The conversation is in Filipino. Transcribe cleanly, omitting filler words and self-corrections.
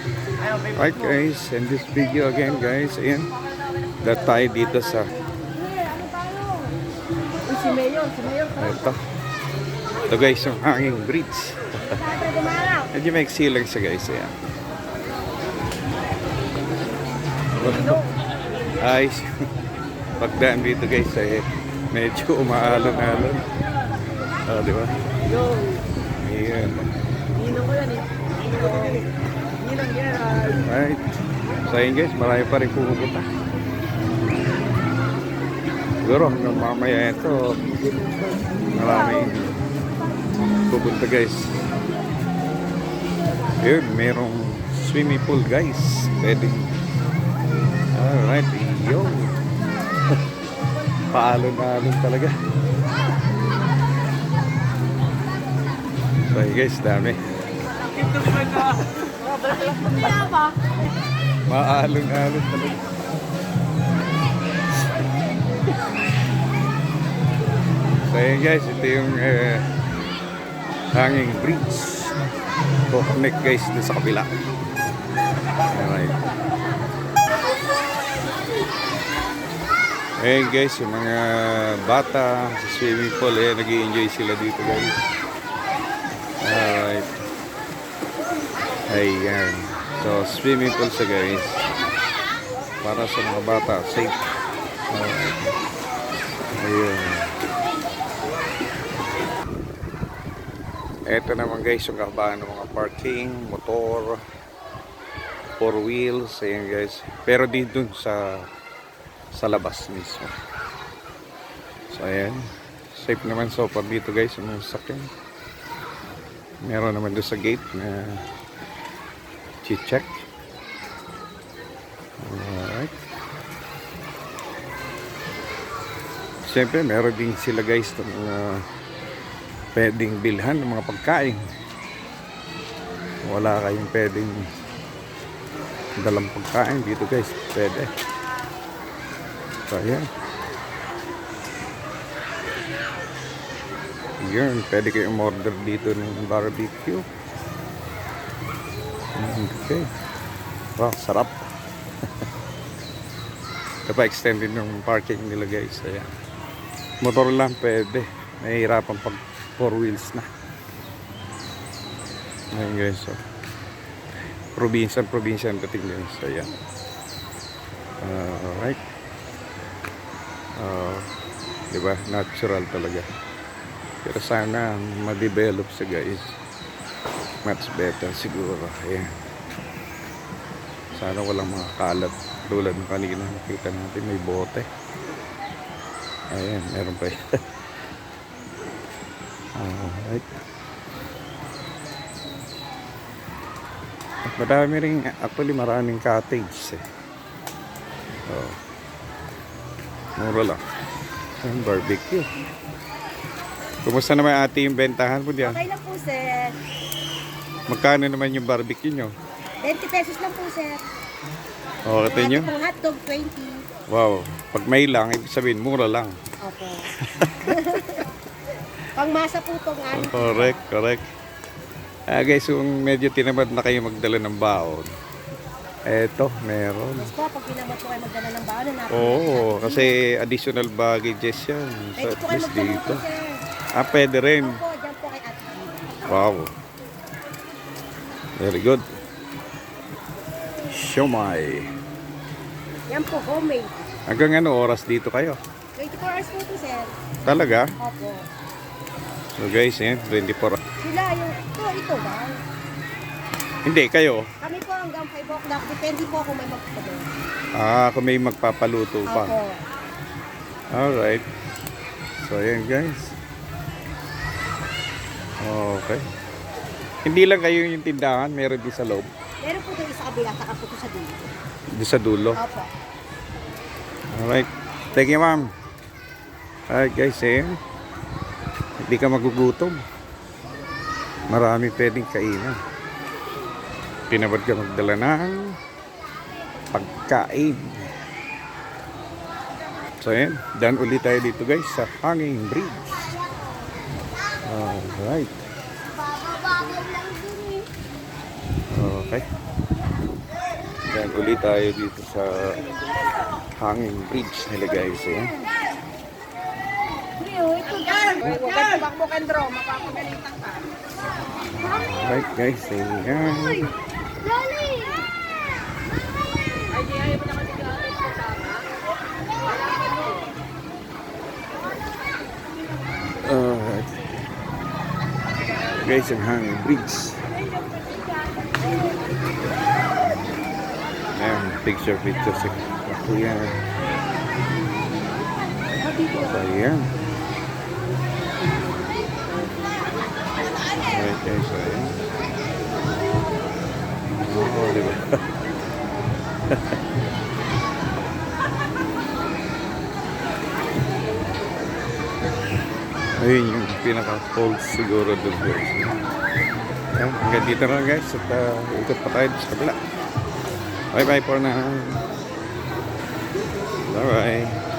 Alright guys, in this video again guys, ayan, dahil tayo dito sa ito guys, yung hanging bridge. Medyo maiksi lang siya guys, ayan. Ayos. Pagdaan dito guys, medyo umaalon-alon. Di ba? Ayan. Alright. So ayun guys, marami pa rin pupunta. Siguro hanggang mamaya ito, marami pupunta guys. Yun, merong swimming pool guys. Pwede. Alright, yo. Paalon-alon talaga. So ayun guys, dami. Maalon-alon talaga. So ayun guys, ito yung hanging bridge. Connect guys dito sa kabila. Alright. Ayun guys, yung mga bata sa swimming pool, nag-i-enjoy sila dito guys. Alright. Ayan. So, swimming pool siya guys. Para sa mga bata. Safe. Ayan. Ito naman guys, yung kahabaan ng mga parking, motor, 4 wheels. Ayan guys. Pero dito sa labas mismo. So, ayan. Safe naman so far dito guys, yung mga sakyan. Meron naman doon sa gate na check. Alright. Siyempre, meron din sila guys ng mga pwedeng bilhan ng mga pagkain. Wala kayong pwedeng dalang pagkain dito guys. Pwede. So, ayan. Yun, pwede kayong order dito ng barbecue. Okay. Wow, sarap. Ito pa extended ng parking nila guys. Ayan. Motor lang pwede. Nahihirapan pag 4 wheels na. Ayan guys. So, probinsya ang dating guys. Ayan. Alright. Diba? Natural talaga. Pero sana ma-develop siya guys. Much better siguro. Ayan. Sana walang mga kalat. Tulad ng kanina nakita natin may bote. Ayan, meron pa yan. Alright. At marami rin, actually maraming cottage mura lang. Ayan, barbecue. Kumusta naman ate yung bentahan po diyan? Okay lang po, sir. Magkano naman yung barbecue nyo? 20 pesos lang po, sir. O, kata nyo? Kung hotdog, 20. Wow. Pag may lang, ibig sabihin, mura lang. Opo. Pangmasa po itong ano. Correct. Guys, kung medyo tinamad na kayo magdala ng baon, eto, meron. Mas po, pag pinamot po kayo magdala ng baon, natin. Oo, kasi additional baggages yan. So, Pwede at po kayo least magdala dito. po, sir. Pwede rin. Opo, dyan po kay ate. Wow. Very good. Siomai. Yan po, homemade. Hanggang ano oras dito kayo? 24 hours po ito, sir. Talaga? Opo. So guys, 24. Sila yung, ito ba? Hindi, kayo? Kami po hanggang 5 o'clock. Depende po kung may magpapalo. Kung may magpapaluto pa. Opo. Alright. So, ayan guys. Okay. Hindi lang kayo yung tindahan, meron din sa loob. Meron po doon sa kabila, saka po sa dulo. Doon sa dulo. Opo. Alright. Thank you, ma'am. Alright guys, hindi ka magugutom. Marami pwedeng kainan. Tinabad ka magdala ng pagkain. So ayan, daan ulit tayo dito guys sa Hanging Bridge. Alright. Okay. Yan, ulit tayo dito sa hanging bridge nila guys. Ayan. Huwag ka tumakbo ka, Andro. Mapapagalitan ka. Alright guys, ayan. Alright. Guys, ang hanging bridge. Ayan, picture si Kuya. So, ayan. Alright guys, so ayan. Oh, diba? Ayun yung pinaka-falls siguro doon guys. Ayan, hanggang dito na lang guys. At ikot pa tayo sa kabila. Bye bye for now. Bye bye.